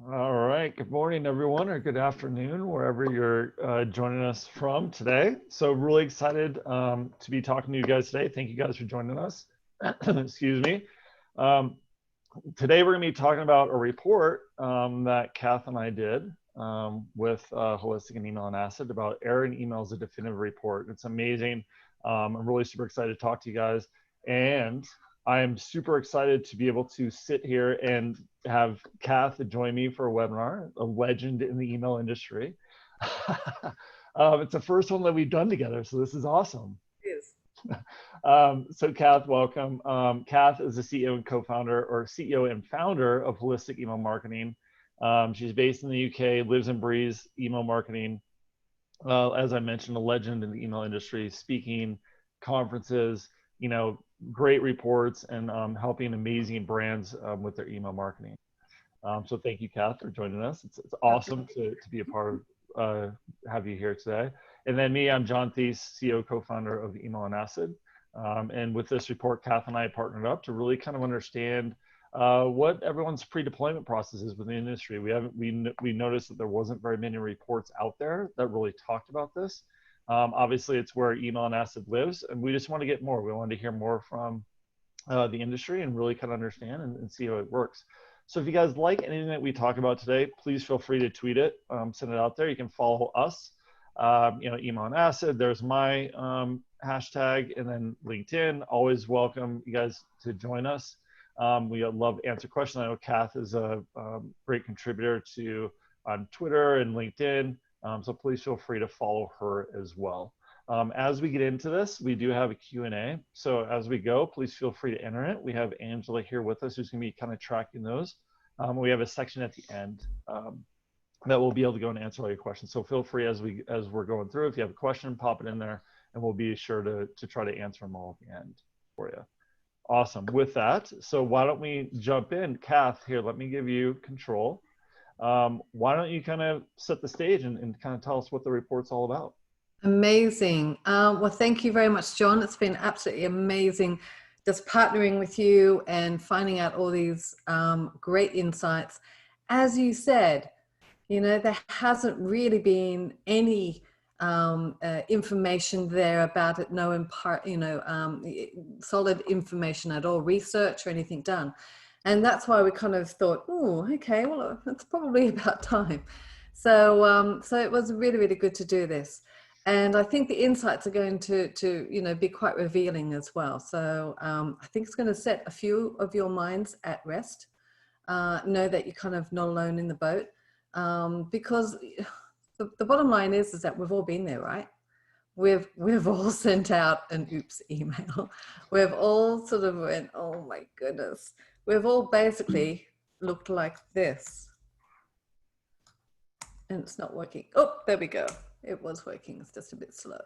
All right. Good morning, everyone, or good afternoon, wherever you're joining us from today. So, really excited to be talking to you guys today. Thank you guys for joining us. Excuse me. Um, Today, we're going to be talking about a report that Kath and I did with Holistic and Email and Acid about error in emails, a definitive report. It's amazing. I'm really super excited to talk to you guys. And I am super excited to be able to sit here and have Kath join me for a webinar, a legend in the email industry. It's the first one that we've done together, so this is awesome. Yes. So Kath, welcome. Kath is the CEO and co-founder, or CEO and founder of Holistic Email Marketing. She's based in the UK, lives and breathes email marketing. As I mentioned, a legend in the email industry, speaking, conferences, great reports, and helping amazing brands with their email marketing. So thank you, Kath, for joining us. It's awesome to be a part of, have you here today. And then me, I'm John Thies, CEO, co-founder of Email and Acid. And with this report, Kath and I partnered up to really kind of understand what everyone's pre-deployment process is within the industry. We noticed that there wasn't very many reports out there that really talked about this. Obviously, it's where Email and Acid lives, and we just want to get more. We wanted to hear more from the industry and really kind of understand and see how it works. So if you guys like anything that we talk about today, please feel free to tweet it, send it out there. You can follow us, Email and Acid. There's my hashtag, and then LinkedIn. Always welcome you guys to join us. We love to answer questions. I know Kath is a great contributor on Twitter and LinkedIn. So please feel free to follow her as well. As we get into this, we do have a Q&A. So as we go, please feel free to enter it. We have Angela here with us who's going to be kind of tracking those. We have a section at the end that we'll be able to go and answer all your questions. So feel free as we're going through, if you have a question, pop it in there, and we'll be sure to try to answer them all at the end for you. Awesome. With that, so why don't we jump in? Kath, here, let me give you control. Why don't you kind of set the stage and kind of tell us what the report's all about? Amazing. Well, thank you very much, John. It's been absolutely amazing just partnering with you and finding out all these great insights. As you said, there hasn't really been any information there about it, solid information at all, research or anything done. And that's why we kind of thought, oh, okay, well, it's probably about time. So it was really, really good to do this. And I think the insights are going to be quite revealing as well. So I think it's going to set a few of your minds at rest. Know that you're kind of not alone in the boat, because the bottom line is that we've all been there, right? We've all sent out an oops email. We've all sort of went, oh my goodness. We've all basically looked like this. And it's not working. Oh, there we go. It was working. It's just a bit slow.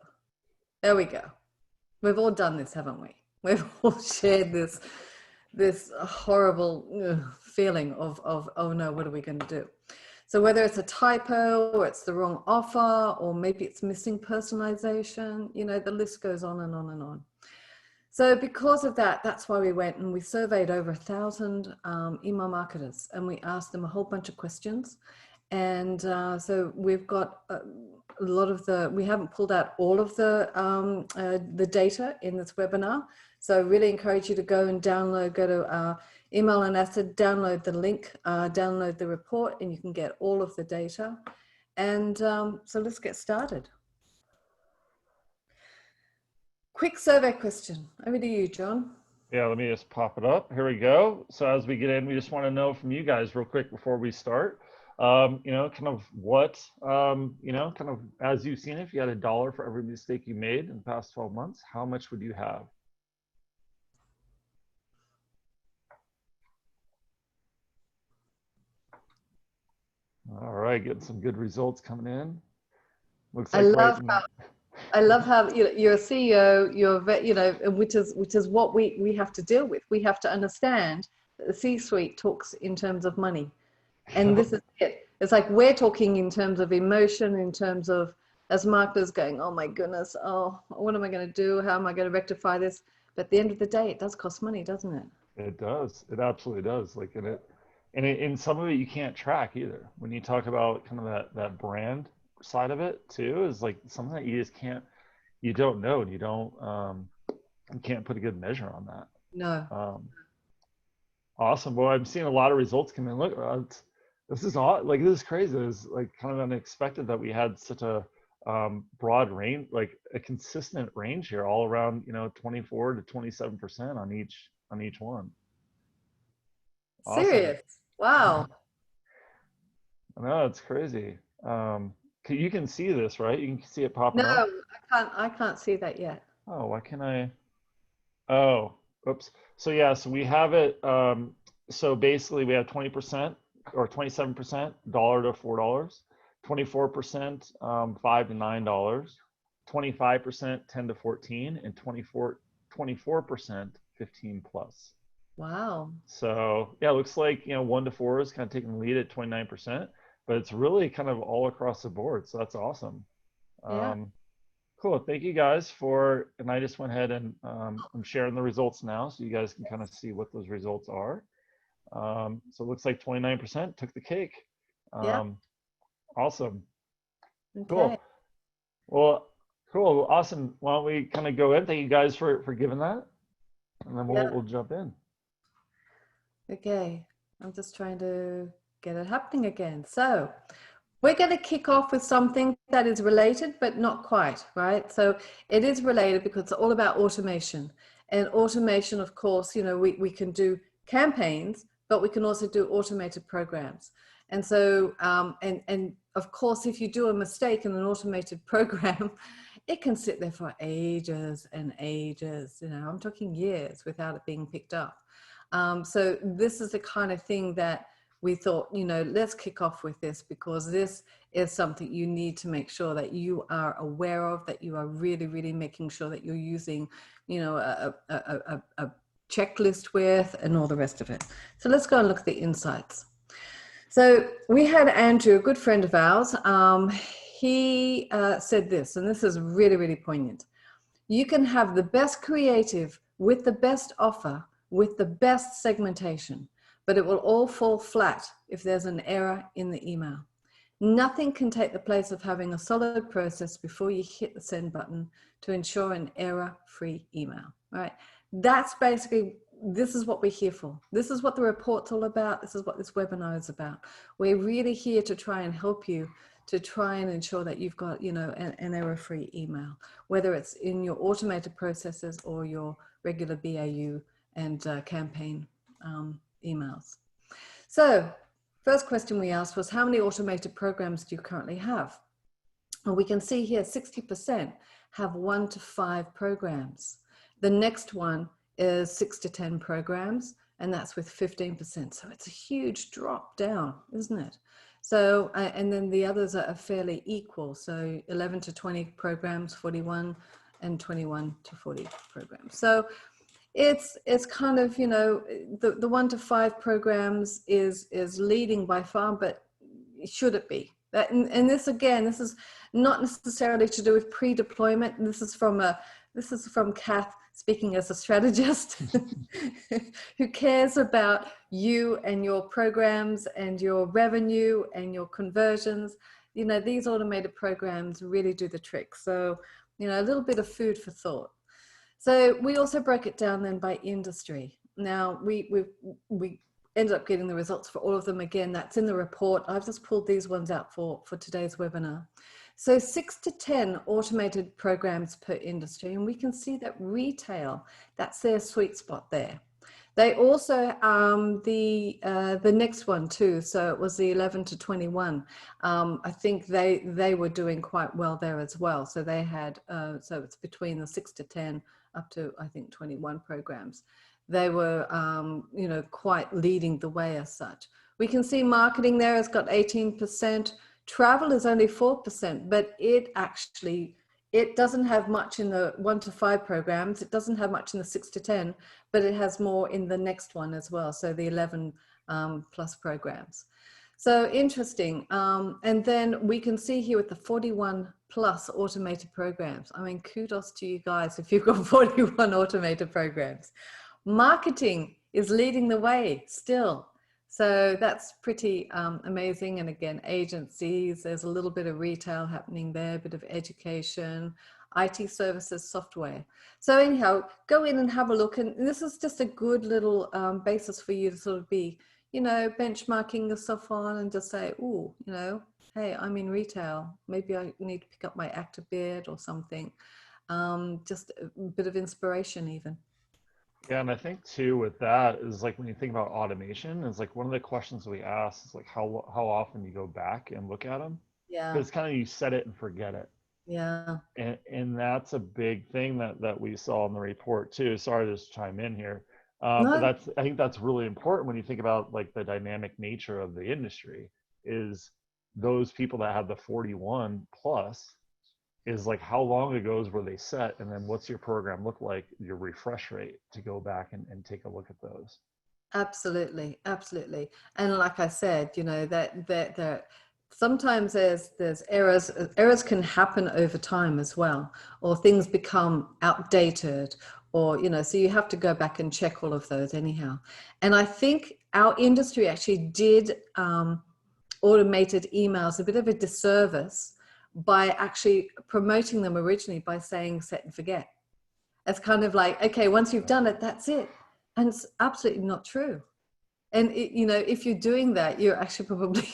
There we go. We've all done this, haven't we? We've all shared this horrible feeling of oh no, what are we going to do? So whether it's a typo or it's the wrong offer or maybe it's missing personalization, the list goes on and on and on. So because of that, that's why we went and we surveyed over 1,000 email marketers, and we asked them a whole bunch of questions. And so we've got a lot of we haven't pulled out all of the data in this webinar. So I really encourage you to go and go to Email and Acid, download the link, download the report, and you can get all of the data. And so let's get started. Quick survey question. Over to you, John. Yeah, let me just pop it up. Here we go. So as we get in, we just want to know from you guys real quick before we start, kind of what, kind of as you've seen, if you had $1 for every mistake you made in the past 12 months, how much would you have? All right, getting some good results coming in. Looks like I love how you're a CEO, which is what we have to deal with. We have to understand that the C-suite talks in terms of money, and this is it. It's like we're talking in terms of emotion, in terms of as marketers going, oh my goodness, oh, what am I going to do? How am I going to rectify this? But at the end of the day, it does cost money, doesn't it? It does. It absolutely does. Like, and and some of it you can't track either. When you talk about kind of that brand side of it too, is like something that you just can't, you don't know, and you can't put a good measure on No. that. Awesome. Well, I'm seeing a lot of results come in. Look, this is all like, this is crazy. It's like kind of unexpected that we had such a broad range, like a consistent range here, all around, 24 to 27% on each one. Awesome. Serious. Wow. I know, it's crazy. You can see this, right? You can see it popping No, up. I can't see that yet. Oh, why can I? Oh, oops. So yeah, so we have it. So basically, we have 20% or 27% $1 to $4, 24% $5 to $9, 25% 10 to 14, and 24% 15 plus. Wow. So yeah, it looks like 1 to 4 is kind of taking the lead at 29%, but it's really kind of all across the board. So that's awesome. Yeah. Um, Cool. Thank you guys for, and I just went ahead and I'm sharing the results now so you guys can kind of see what those results are. So it looks like 29% took the cake. Yeah. Awesome. Okay. Cool. Well, cool. Awesome. Why don't we kind of go in? Thank you guys for giving that, and then Yeah. we'll jump in. Okay. I'm just trying to get it happening again. So we're going to kick off with something that is related, but not quite, right? So it is related because it's all about automation. And automation, of course, we can do campaigns, but we can also do automated programs. And so, and of course, if you do a mistake in an automated program, it can sit there for ages and ages. I'm talking years without it being picked up. So this is the kind of thing that we thought, let's kick off with this, because this is something you need to make sure that you are aware of, that you are really, really making sure that you're using, a checklist with, and all the rest of it. So let's go and look at the insights. So we had Andrew, a good friend of ours. He said this, and this is really, really poignant. You can have the best creative with the best offer, with the best segmentation, but it will all fall flat if there's an error in the email. Nothing can take the place of having a solid process before you hit the send button to ensure an error-free email, right? That's basically, this is what we're here for. This is what the report's all about. This is what this webinar is about. We're really here to try and help you to try and ensure that you've got, an error-free email, whether it's in your automated processes or your regular BAU and campaign emails. So first question we asked was, how many automated programs do you currently have? And we can see here 60% have 1 to 5 programs. The next one is 6 to 10 programs, and that's with 15%. So it's a huge drop down, isn't it? So, and then the others are fairly equal. So 11 to 20 programs, 41, and 21 to 40 programs. So it's kind of, the 1 to 5 programs is leading by far, but should it be? And this, again, this is not necessarily to do with pre-deployment. This is from Kath, speaking as a strategist who cares about you and your programs and your revenue and your conversions. These automated programs really do the trick. So, a little bit of food for thought. So we also broke it down then by industry. Now we ended up getting the results for all of them. Again, that's in the report. I've just pulled these ones out for today's webinar. So 6 to 10 automated programs per industry. And we can see that retail, that's their sweet spot there. They also, the next one too, so it was the 11 to 21. I think they were doing quite well there as well. So they had, so it's between the 6 to 10 up to, I think, 21 programs. They were, quite leading the way as such. We can see marketing there has got 18%. Travel is only 4%, but it doesn't have much in the 1 to 5 programs. It doesn't have much in the 6 to 10, but it has more in the next one as well. So the 11 plus programs. So interesting. And then we can see here with the 41 plus automated programs. I mean, kudos to you guys if you've got 41 automated programs. Marketing is leading the way still. So that's pretty amazing. And again, agencies, there's a little bit of retail happening there, a bit of education, IT services, software. So anyhow, go in and have a look. And this is just a good little basis for you to sort of be, benchmarking yourself on and just say, oh, hey, I'm in retail. Maybe I need to pick up my act a bit or something. Just a bit of inspiration even. Yeah, and I think too with that is like when you think about automation, is like one of the questions we ask is like how often you go back and look at them, Yeah. because kind of you set it and forget it, Yeah. and that's a big thing that we saw in the report too. Sorry to just chime in here, but No, I think that's really important when you think about like the dynamic nature of the industry. Is those people that have the 41 plus, is like how long ago were they set, and then what's your program look like, your refresh rate to go back and take a look at those. absolutely, absolutely. And like I said, that sometimes there's errors. Errors can happen over time as well, or things become outdated, or so you have to go back and check all of those anyhow. And I think our industry actually did automated emails a bit of a disservice by actually promoting them originally by saying set and forget. It's kind of like, okay, once you've done it, that's it. And it's absolutely not true. And if you're doing that, you're actually probably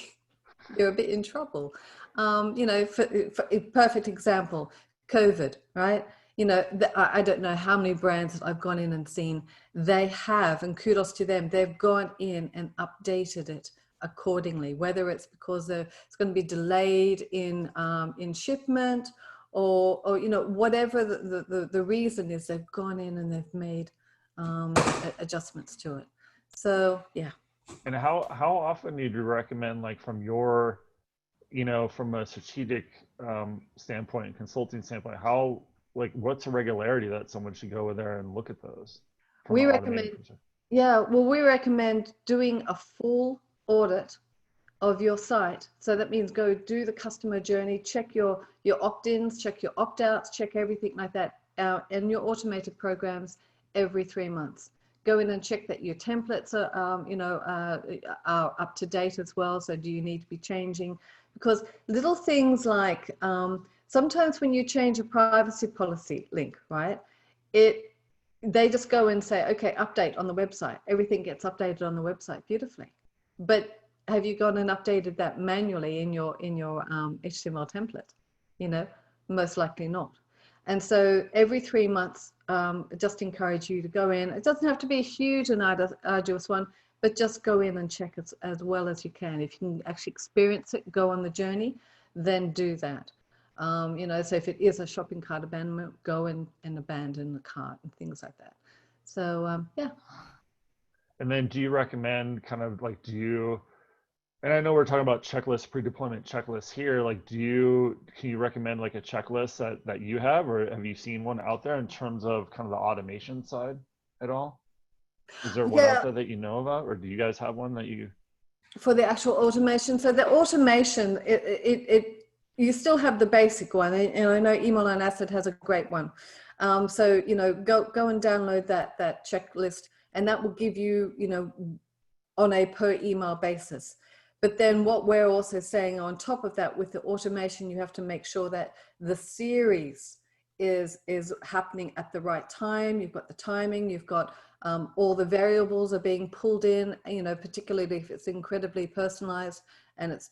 you're a bit in trouble. For a perfect example, COVID, right? I don't know how many brands that I've gone in and seen. They have, and kudos to them, they've gone in and updated it accordingly. Whether it's because it's going to be delayed in shipment, or whatever the reason is, they've gone in and they've made adjustments to it. So yeah. And how often do you recommend, like from your, from a strategic standpoint and consulting standpoint, how, like what's the regularity that someone should go in there and look at those from We an automated recommend, perspective? yeah, well, we recommend doing a full audit of your site. So that means go do the customer journey, check your opt-ins, check your opt-outs, check everything like that, and your automated programs every 3 months. Go in and check that your templates are up to date as well. So do you need to be changing? Because little things like sometimes when you change a privacy policy link, right? They just go and say, okay, update on the website. Everything gets updated on the website beautifully. But have you gone and updated that manually in your HTML template? Most likely not. And so every 3 months, just encourage you to go in. It doesn't have to be a huge and arduous one, but just go in and check it as well as you can. If you can actually experience it, go on the journey, then do that. So if it is a shopping cart abandonment, go and abandon the cart and things like that. So yeah. And then do you recommend kind of like, and I know we're talking about checklist, pre-deployment checklists here, like can you recommend like a checklist that you have, or have you seen one out there in terms of kind of the automation side at all? Is there one out Yeah, there that you know about, or do you guys have one that you? for the actual automation. So the automation, you still have the basic one, and I know Email and Acid has a great one. So go and download that checklist, and that will give you on a per email basis. But then what we're also saying on top of that, with the automation, you have to make sure that the series is happening at the right time. You've got the timing, you've got all the variables are being pulled in, particularly if it's incredibly personalized and it's,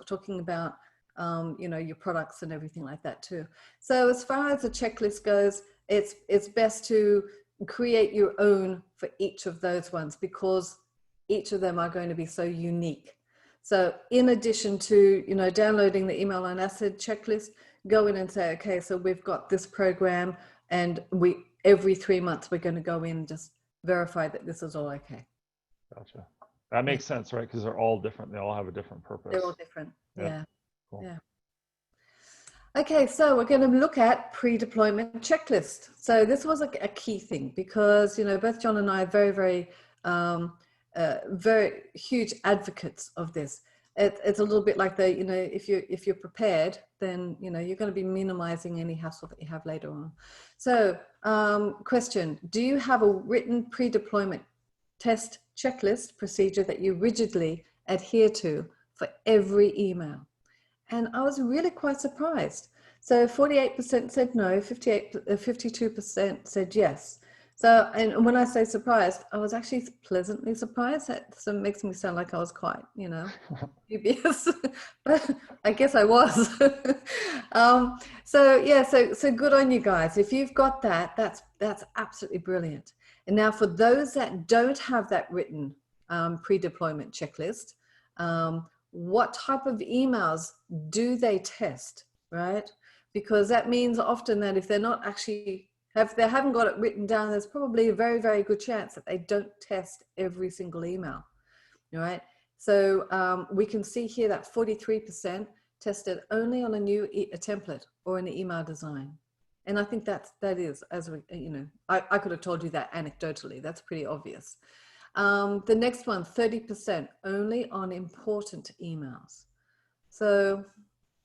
talking about, your products and everything like that too. So as far as the checklist goes, it's best to create your own for each of those ones, because each of them are going to be so unique. So in addition to, downloading the Email on Acid checklist, go in and say, okay, so we've got this program, and every 3 months, we're going to go in and just verify that this is all okay. Gotcha. That Yeah, makes sense, right? Because they're all different. They all have a different they're all purpose. different. Yeah. Yeah, Cool. yeah. Okay, so we're going to look at pre-deployment checklist. So this was a key thing, because both John and I are very, very, very huge advocates of this. It's a little bit like if you're prepared, then you're going to be minimizing any hassle that you have later on. So question: do you have a written pre-deployment test checklist procedure that you rigidly adhere to for every email. And I was really quite surprised. So 48% said no, 52% said yes. So, and when I say surprised, I was actually pleasantly surprised. That so it makes me sound like I was quite, dubious, but I guess I was. So yeah, so good on you guys. If you've got that, that's absolutely brilliant. And now for those that don't have that written pre-deployment checklist, what type of emails do they test, right? Because that means often that if they're not actually they haven't got it written down, there's probably a very, very good chance that they don't test every single email, right? So we can see here that 43% tested only on a template or an email design. And I think that is, as we, I could have told you that anecdotally, that's pretty obvious. The next one, 30% only on important emails. So,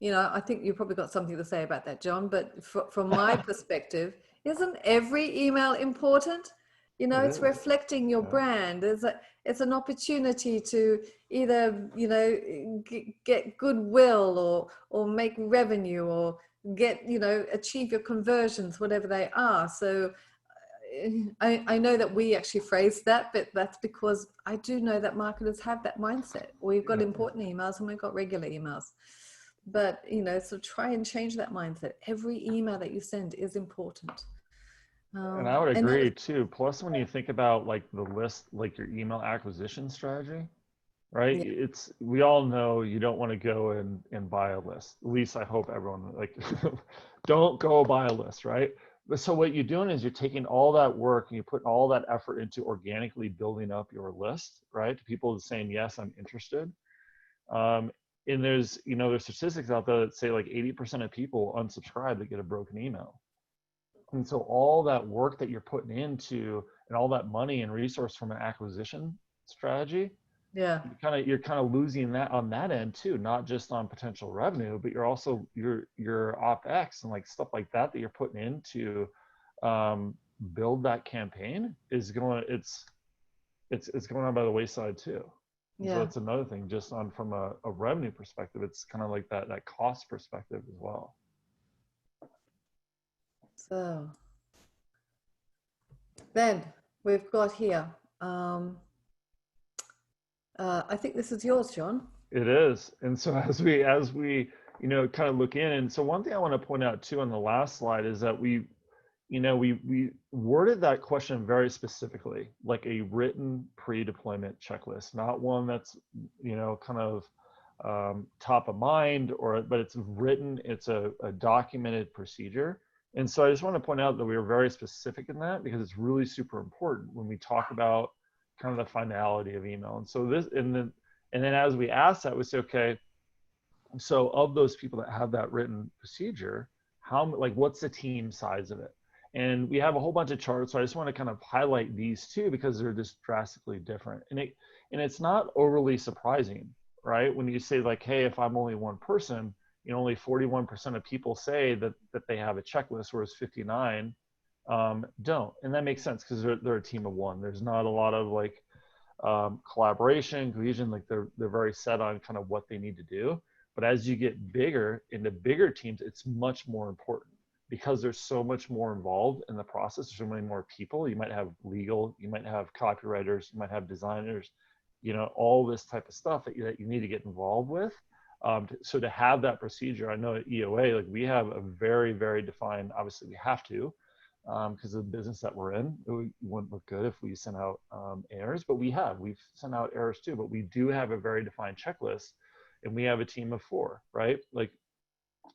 I think you probably got something to say about that, John, but from my perspective, isn't every email important? It's reflecting your brand. It's an opportunity to either, get goodwill or make revenue or get, achieve your conversions, whatever they are. So I know that we actually phrased that, but that's because I do know that marketers have that mindset. We've got important emails and we've got regular emails. But, so try and change that mindset. Every email that you send is important. And I would agree too. Plus, when you think about like the list, like your email acquisition strategy, right? Yeah. We all know you don't want to go and buy a list. At least I hope everyone like don't go buy a list, right? But so what you're doing is you're taking all that work and you put all that effort into organically building up your list, right? To people saying, yes, I'm interested. And there's statistics out there that say like 80% of people unsubscribe that get a broken email. And so all that work that you're putting into and all that money and resource from an acquisition strategy, Yeah. you're kind of losing that on that end too, not just on potential revenue, but you're also your OpEx and like stuff like that you're putting into build that campaign is it's going on by the wayside too. And so Yeah. that's another thing, just on from a revenue perspective, it's kind of like that cost perspective as well. So then we've got here, I think this is yours, John. It is. And so as we kind of look in, and so one thing I want to point out too on the last slide is that we worded that question very specifically, like a written pre-deployment checklist, not one that's kind of top of mind, but it's written, it's a documented procedure. And so I just want to point out that we were very specific in that because it's really super important when we talk about kind of the finality of email. And so and then as we ask that, we say, okay, so of those people that have that written procedure, what's the team size of it? And we have a whole bunch of charts, so I just want to kind of highlight these two because they're just drastically different. And it's not overly surprising, right? When you say like, hey, if I'm only one person, only 41% of people say that they have a checklist, whereas 59 don't. And that makes sense because they're a team of one. There's not a lot of like collaboration, cohesion. Like they're very set on kind of what they need to do. But as you get bigger into bigger teams, it's much more important because there's so much more involved in the process. There's so many more people. You might have legal, you might have copywriters, you might have designers, all this type of stuff that you need to get involved with. So to have that procedure, I know at EOA, like we have a very, very defined, obviously we have to, because of the business that we're in. It wouldn't look good if we sent out errors, but we've sent out errors too, but we do have a very defined checklist and we have a team of 4, right? Like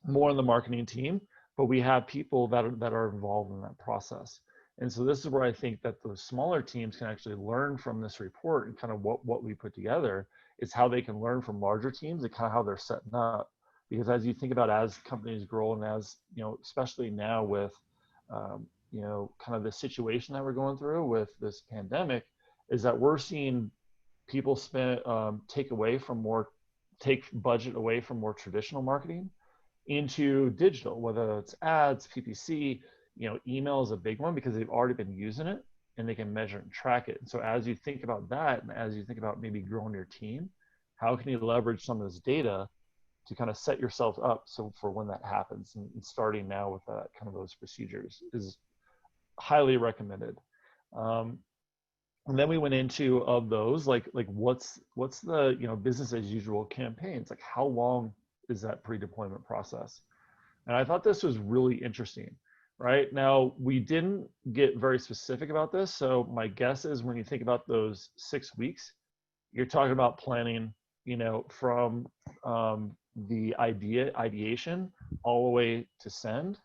more on the marketing team, but we have people that are involved in that process. And so this is where I think that the smaller teams can actually learn from this report and kind of what we put together is how they can learn from larger teams and kind of how they're setting up. Because as you think about as companies grow and as, especially now with, kind of the situation that we're going through with this pandemic, is that we're seeing people take budget away from more traditional marketing into digital, whether it's ads, PPC, email is a big one because they've already been using it. and they can measure and track it. And so as you think about that, and as you think about maybe growing your team, how can you leverage some of this data to kind of set yourself up so for when that happens, and starting now with that kind of those procedures is highly recommended. Um, and then we went into of those like what's the business as usual campaigns, like how long is that pre-deployment process? And I thought this was really interesting. Right now, we didn't get very specific about this. So my guess is when you think about those 6 weeks, you're talking about planning, from the ideation all the way to send,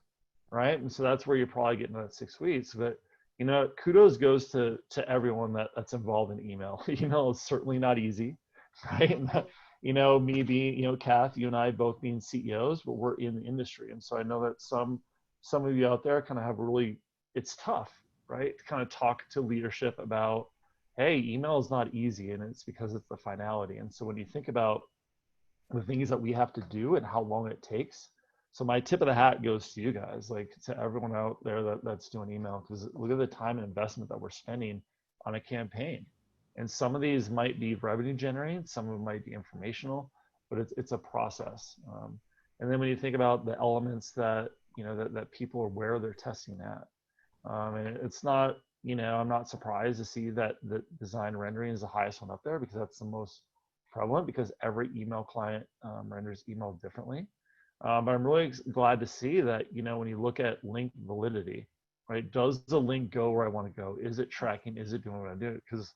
right? And so that's where you're probably getting that 6 weeks. But kudos goes to everyone that's involved in email. Email is certainly not easy, right? And that, me being, Kath, you and I both being CEOs, but we're in the industry, and so I know that some of you out there kind of have really, it's tough, right, to kind of talk to leadership about, hey, email is not easy, and it's because it's the finality. And so when you think about the things that we have to do and how long it takes, so my tip of the hat goes to you guys, like to everyone out there that's doing email, because look at the time and investment that we're spending on a campaign. And some of these might be revenue generating, some of them might be informational, but it's a process. And then when you think about the elements that that people are where they're testing at, and it's not, I'm not surprised to see that the design rendering is the highest one up there, because that's the most prevalent, because every email client renders email differently. But I'm really glad to see that, when you look at link validity, right? Does the link go where I want to go? Is it tracking? Is it doing what I do? Because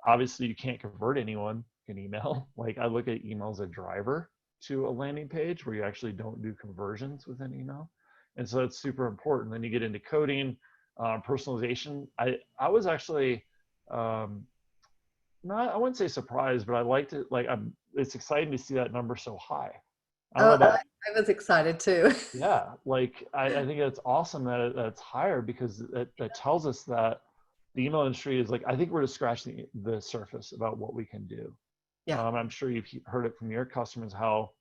obviously you can't convert anyone in email. Like I look at email as a driver to a landing page where you actually don't do conversions within email. And so that's super important. Then you get into coding, personalization. I was actually, not, I wouldn't say surprised, but I liked it. Like it's exciting to see that number so high. I don't know Oh, about, I was excited too. yeah, like I think it's awesome that it's higher, because that tells us that the email industry is like, I think we're just scratching the surface about what we can do. Yeah, I'm sure you've heard it from your customers how,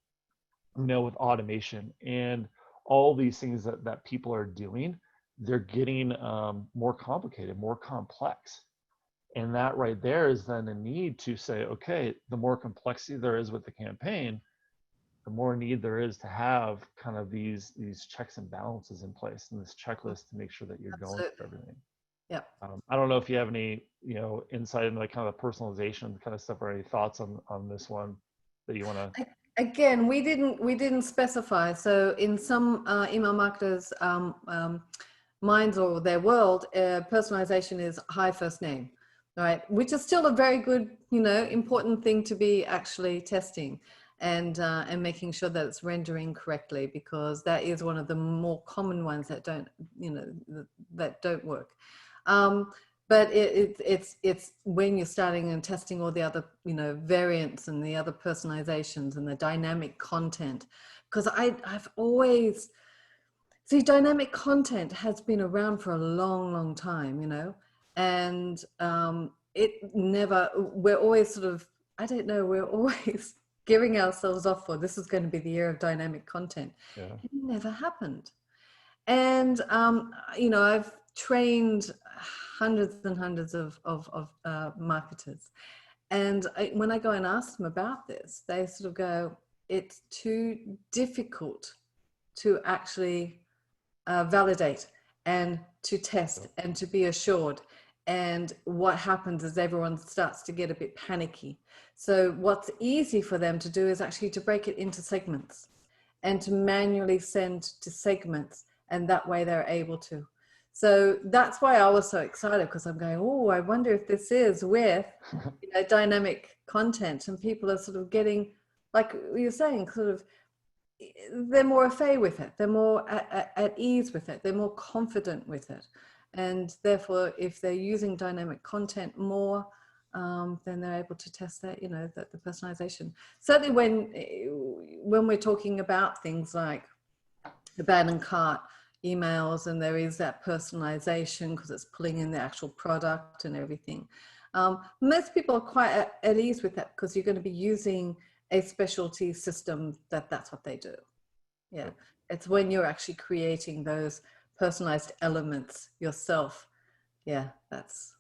with automation and all these things that people are doing, they're getting more complicated, more complex. And that right there is then a need to say, okay, the more complexity there is with the campaign, the more need there is to have kind of these checks and balances in place, and this checklist to make sure that you're going absolutely. through everything. Yeah. I don't know if you have any, insight into like kind of personalization kind of stuff, or any thoughts on this one that you want to. Again, we didn't specify. So in some email marketers' minds or their world, personalization is high first name, right? Which is still a very good, important thing to be actually testing and making sure that it's rendering correctly, because that is one of the more common ones that don't, that don't work. But it's when you're starting and testing all the other variants and the other personalizations and the dynamic content, because I've always see dynamic content has been around for a long time, and it never, we're always sort of, I don't know, we're always giving ourselves off for this is going to be the year of dynamic content. Yeah. It never happened. And I've trained hundreds and hundreds of marketers, and when I go and ask them about this, they sort of go, it's too difficult to actually validate and to test and to be assured. And what happens is everyone starts to get a bit panicky. So what's easy for them to do is actually to break it into segments and to manually send to segments, and that way they're able to. So that's why I was so excited, because I'm going, oh, I wonder if this is with dynamic content, and people are sort of getting, like you're saying, sort of, they're more au fait with it, they're more at ease with it, they're more confident with it, and therefore if they're using dynamic content more, then they're able to test that, the personalization. Certainly when we're talking about things like abandoned cart emails, and there is that personalization because it's pulling in the actual product and everything. Most people are quite at ease with that, because you're going to be using a specialty system that's what they do. Yeah, it's when you're actually creating those personalized elements yourself Yeah, that's,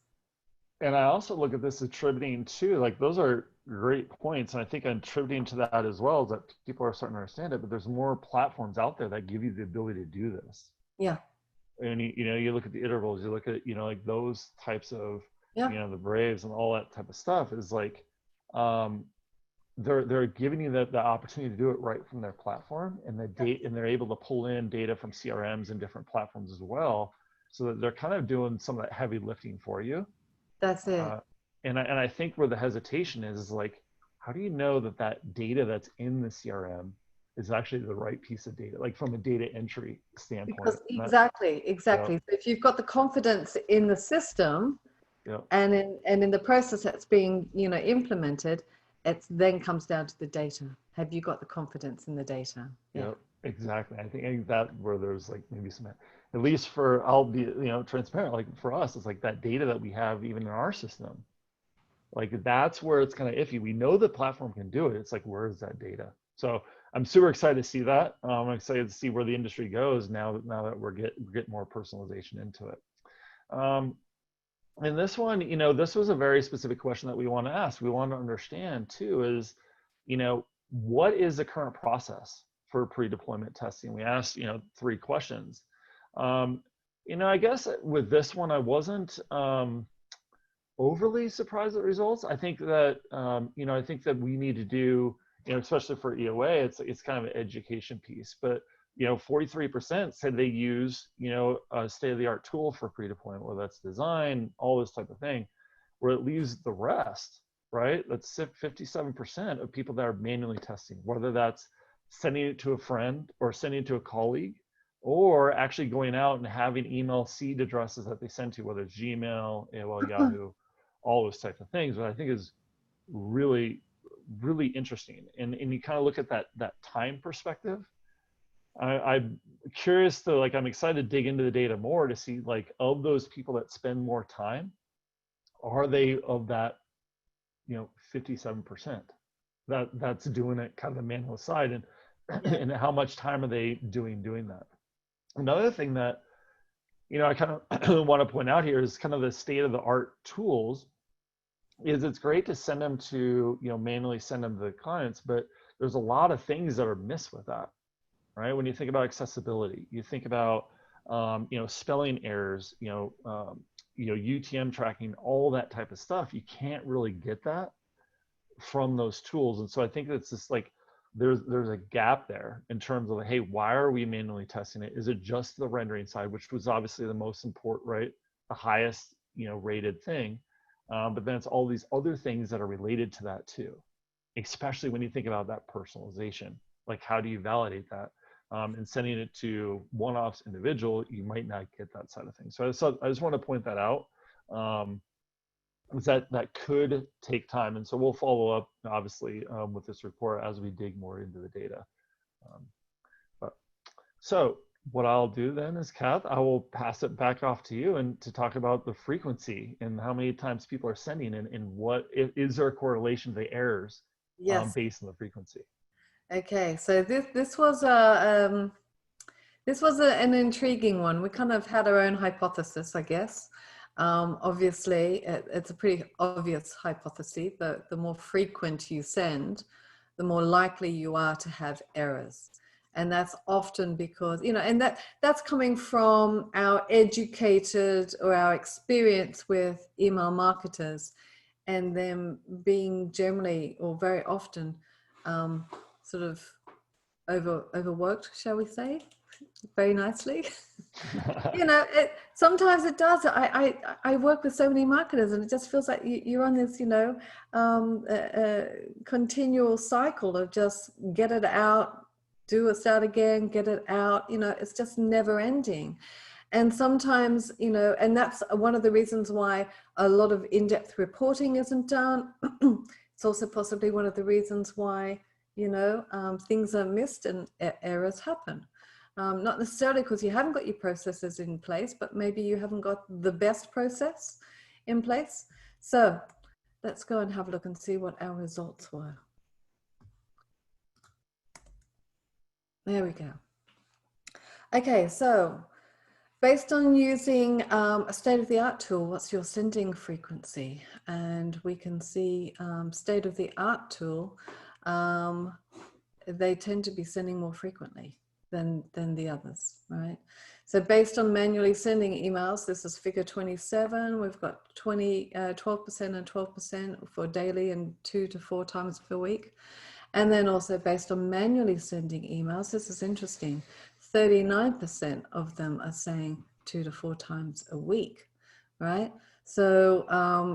And I also look at this attributing to, like, those are great points. And I think attributing to that as well is that people are starting to understand it, but there's more platforms out there that give you the ability to do this. yeah, And you look at the intervals, you look at, like those types of, yeah, the Braves and all that type of stuff is like, um, they're giving you the opportunity to do it right from their platform, and the date, and they're able to pull in data from CRMs and different platforms as well, so that they're kind of doing some of that heavy lifting for you. that's it. uh, and I think where the hesitation is like, how do you know that that data that's in the CRM is actually the right piece of data, like from a data entry standpoint? Because That, exactly, yeah, exactly. So if you've got the confidence in the system yeah, and in the process that's being, implemented, it then comes down to the data. Have you got the confidence in the data? Yeah. yeah, exactly. I think that where there's like maybe some, at least for, I'll be, transparent, like for us, it's like that data that we have even in our system, like that's where it's kind of iffy. We know the platform can do it. It's like, where is that data? So I'm super excited to see that. I'm excited to see where the industry goes now that we're getting more personalization into it. Um, and this one, this was a very specific question that we want to ask. We want to understand too is, what is the current process for pre-deployment testing? We asked, 3 questions. Um, I guess with this one, I wasn't overly surprised at results. I think that, I think that we need to do, especially for EOA, it's kind of an education piece. But 43% said they use, a state-of-the-art tool for pre-deployment, whether that's design, all this type of thing, where it leaves the rest, right? That's 57% of people that are manually testing, whether that's sending it to a friend or sending it to a colleague, or actually going out and having email seed addresses that they send to, whether it's Gmail, AOL, Yahoo, all those types of things. But I think is really, really interesting. And you kind of look at that time perspective. I'm curious to, like, I'm excited to dig into the data more to see, like, of those people that spend more time, are they of that, 57% that's doing it kind of the manual side, and Yeah. and how much time are they doing that. Another thing that, I kind of want to point out here is kind of the state of the art tools. Is it's great to send them to, manually send them to the clients, but there's a lot of things that are missed with that, right? When you think about accessibility, you think about, spelling errors, UTM tracking, all that type of stuff. You can't really get that from those tools. And so I think it's just like, there's a gap there in terms of, hey, why are we manually testing it? Is it just the rendering side, which was obviously the most important, right? The highest, rated thing. But then it's all these other things that are related to that too, especially when you think about that personalization. Like, how do you validate that? And sending it to one-offs individual, you might not get that side of things. So I just want to point that out. That could take time, and so we'll follow up obviously with this report as we dig more into the data. Um, but so what I'll do then is, Kath, I will pass it back off to you and to talk about the frequency and how many times people are sending, and what is there a correlation to the errors Yes. based on the frequency. Okay. So this was an intriguing one. We kind of had our own hypothesis, I guess. Obviously, it's a pretty obvious hypothesis that the more frequent you send, the more likely you are to have errors. And that's often because, and that's coming from our educated or our experience with email marketers, and them being generally or very often sort of overworked, shall we say, very nicely. Sometimes it does. I work with so many marketers, and it just feels like you're on this, continual cycle of just get it out, do it, start again, get it out. It's just never ending. And sometimes, and that's one of the reasons why a lot of in-depth reporting isn't done. It's also possibly one of the reasons why, things are missed and errors happen. Not necessarily because you haven't got your processes in place, but maybe you haven't got the best process in place. So let's go and have a look and see what our results were. There we go. Okay, so Based on using a state-of-the-art tool, what's your sending frequency? And we can see state-of-the-art tool, they tend to be sending more frequently than the others, right? So based on manually sending emails, this is figure 27, we've got 12% and 12% for daily and 2 to 4 times per week. And then also based on manually sending emails, this is interesting, 39% of them are saying 2 to 4 times a week, right? So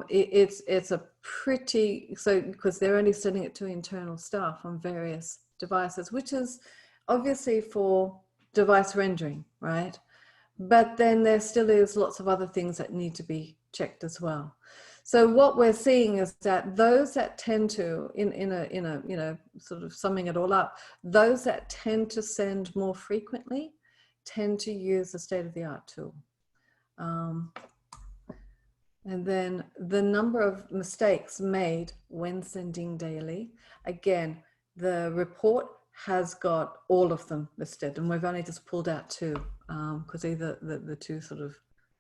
it's a pretty, so because they're only sending it to internal staff on various devices, which is obviously for device rendering, right? But then there still is lots of other things that need to be checked as well. So what we're seeing is that those that tend to, in a sort of summing it all up, those that tend to send more frequently tend to use the state-of-the-art tool. And then the number of mistakes made when sending daily. Again, the report has got all of them listed, and we've only just pulled out 2 because either the 2 sort of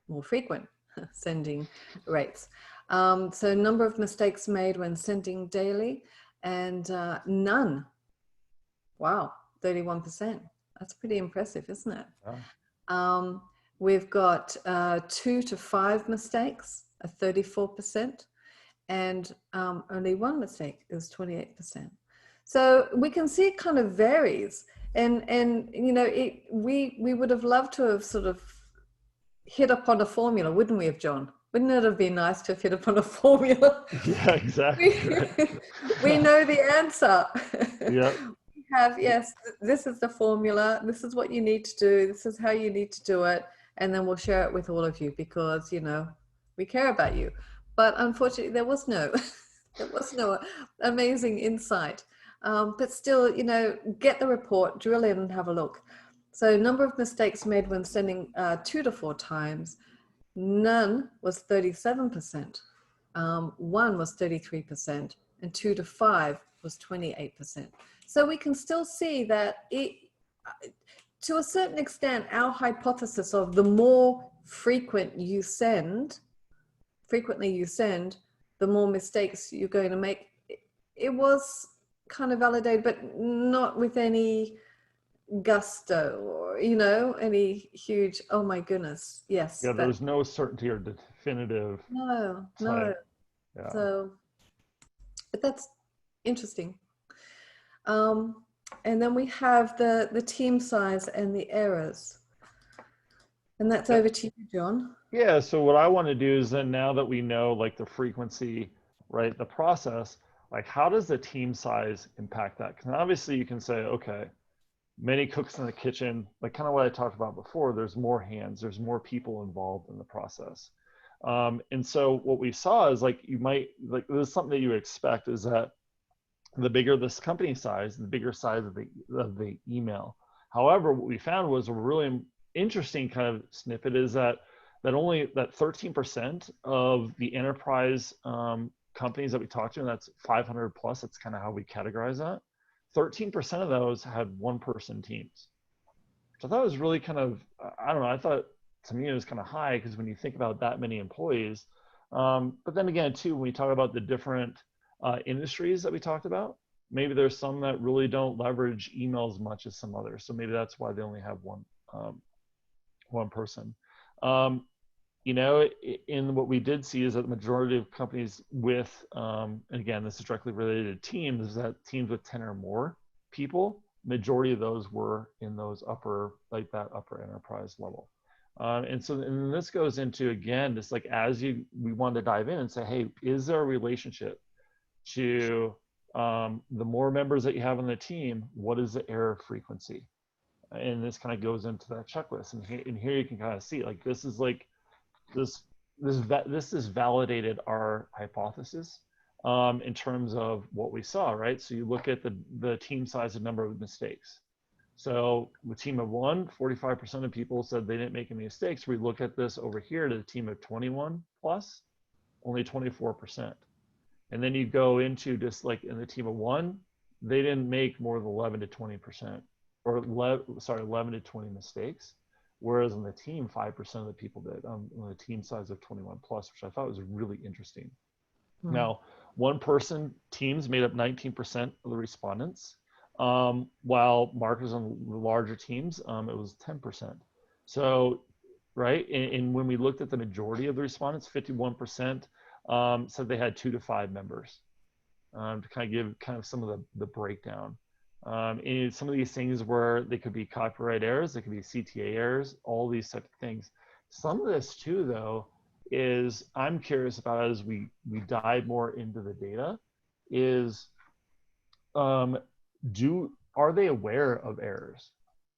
more frequent sending rates. So number of mistakes made when sending daily, and none. Wow, 31%. That's pretty impressive, isn't it? Yeah. We've got 2 to 5 mistakes, 34%, and only 1 mistake is 28%. So we can see it kind of varies, and you know, we would have loved to have sort of hit upon a formula, wouldn't we have, John? Wouldn't it have been nice to have hit upon a formula? Yeah, exactly. Right. We know the answer. Yep. We have, yes, this is the formula. This is what you need to do. This is how you need to do it. And then we'll share it with all of you because, you know, we care about you. But unfortunately, there was no, there was no amazing insight. But still, you know, get the report, drill in and have a look. So number of mistakes made when sending 2 to 4 times, none was 37%, 1 was 33%, and 2 to 5 was 28%. So we can still see that it, to a certain extent, our hypothesis of the more frequently you send, the more mistakes you're going to make, it was kind of validated, but not with any gusto or, you know, any huge, oh my goodness, yes. Yeah, there's no certainty or definitive No. Yeah. So, but that's interesting. And then we have the team size and the errors. And that's over to you, John. Yeah, so what I want to do is then now that we know like the frequency, right, the process, like how does the team size impact that? Because obviously you can say, okay, many cooks in the kitchen, like kind of what I talked about before, there's more hands, there's more people involved in the process. And so what we saw is like you might, like this is something that you expect is that the bigger this company size, the bigger size of the email. However, what we found was a really interesting kind of snippet is that only that 13% of the enterprise companies that we talked to, and that's 500 plus, that's kind of how we categorize that. 13% of those had 1-person teams. So I thought it was really kind of, I don't know, I thought to me it was kind of high because when you think about that many employees, but then again too, when we talk about the different industries that we talked about, maybe there's some that really don't leverage email as much as some others. So maybe that's why they only have one person. You know, in what we did see is that the majority of companies with, and again, this is directly related to teams, is that teams with 10 or more people, majority of those were in those upper, like that upper enterprise level. And so, and this goes into, again, just like as we wanted to dive in and say, hey, is there a relationship to the more members that you have on the team, what is the error frequency? And this kind of goes into that checklist. And here you can kind of see, like, this is like, this has validated our hypothesis in terms of what we saw, right? So you look at the team size and number of mistakes. So the team of 1, 45% of people said they didn't make any mistakes. We look at this over here to the team of 21 plus, only 24%. And then you go into just like in the team of 1, they didn't make more than 11 to 20%, or 11 to 20 mistakes. whereas on the team, 5% of the people did on a team size of 21 plus, which I thought was really interesting. Mm. Now, one person teams made up 19% of the respondents, while marketers on the larger teams, it was 10%. So, right, and when we looked at the majority of the respondents, 51% said they had 2 to 5 members, to kind of give kind of some of the breakdown. And some of these things where they could be copyright errors, they could be CTA errors, all these type of things. Some of this too, though, is I'm curious about as we dive more into the data, is are they aware of errors,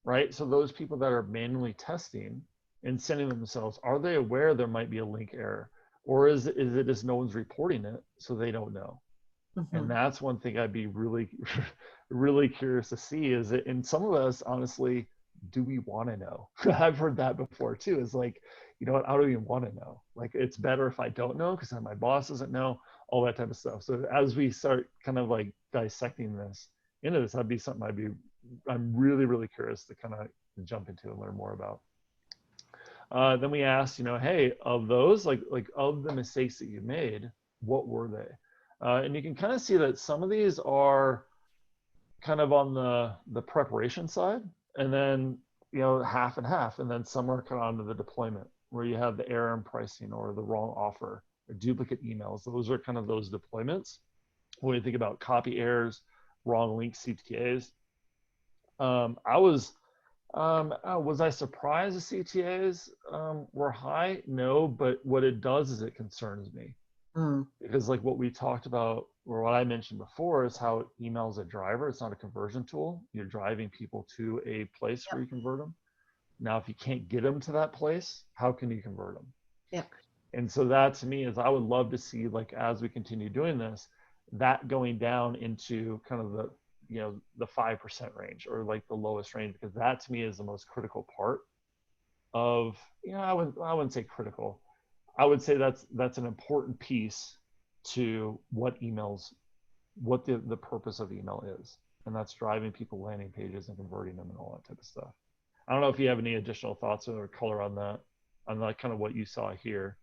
right? So those people that are manually testing and sending themselves, are they aware there might be a link error, or is it just no one's reporting it, so they don't know? And Mm-hmm. that's one thing I'd be really, really curious to see is it, and some of us, honestly, do we want to know? I've heard that before too. Is like, you know what, I don't even want to know. Like, it's better if I don't know because then my boss doesn't know, all that type of stuff. So as we start kind of like dissecting this into this, that'd be something I'm really, really curious to kind of jump into and learn more about. Then we asked, hey, of those, like of the mistakes that you made, what were they? And you can kind of see that some of these are kind of on the preparation side, and then half and half, and then some are kind of onto the deployment where you have the error in pricing or the wrong offer or duplicate emails. Those are kind of those deployments. When you think about copy errors, wrong link CTAs, was I surprised the CTAs were high? No, but what it does is it concerns me. Mm. Because like what we talked about, or what I mentioned before, is how email is a driver. It's not a conversion tool. You're driving people to a place where Yep. you convert them. Now, if you can't get them to that place, how can you convert them? Yep. And so that to me is, I would love to see, like, as we continue doing this, that going down into kind of the 5% range, or like the lowest range, because that to me is the most critical part of, I wouldn't say critical. I would say that's an important piece to what the purpose of email is. And that's driving people landing pages and converting them and all that type of stuff. I don't know if you have any additional thoughts or color on that, kind of what you saw here.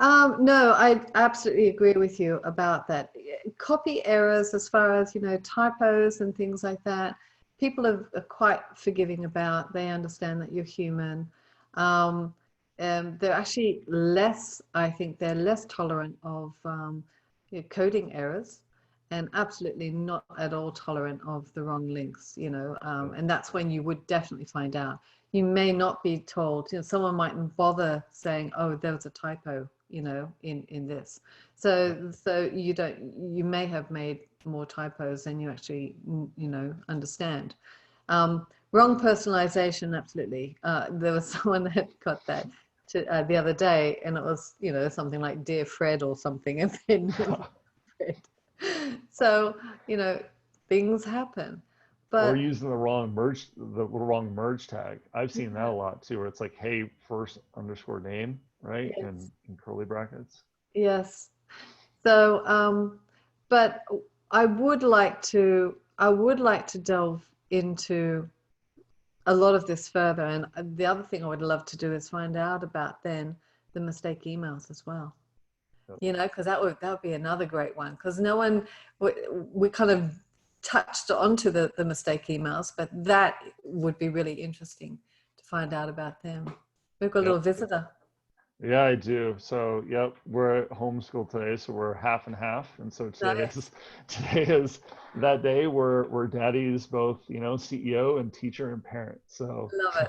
No, I absolutely agree with you about that. Copy errors, as far as, typos and things like that, people are quite forgiving about. They understand that you're human. They're actually less, I think they're less tolerant of coding errors, and absolutely not at all tolerant of the wrong links, and that's when you would definitely find out. You may not be told, someone mightn't bother saying, oh, there was a typo, in this. So you may have made more typos than you actually, understand. Wrong personalization, absolutely. There was someone that got that the other day, and it was, something like "Dear Fred" or something, and then Fred. So, things happen, Or but using the wrong merge tag. I've seen that a lot too, where it's like, hey, first underscore name, right, yes, and in curly brackets. yes. So, but I would like to delve into a lot of this further. And the other thing I would love to do is find out about then the mistake emails as well. Yep. Because that would be another great one. Because no one, we kind of touched onto the mistake emails, but that would be really interesting to find out about them. We've got a little Yep. visitor. Yeah, I do. So, yep, we're at homeschool today, so we're half and half. And so today is Nice. today is that day where daddy's both, CEO and teacher and parent. So Love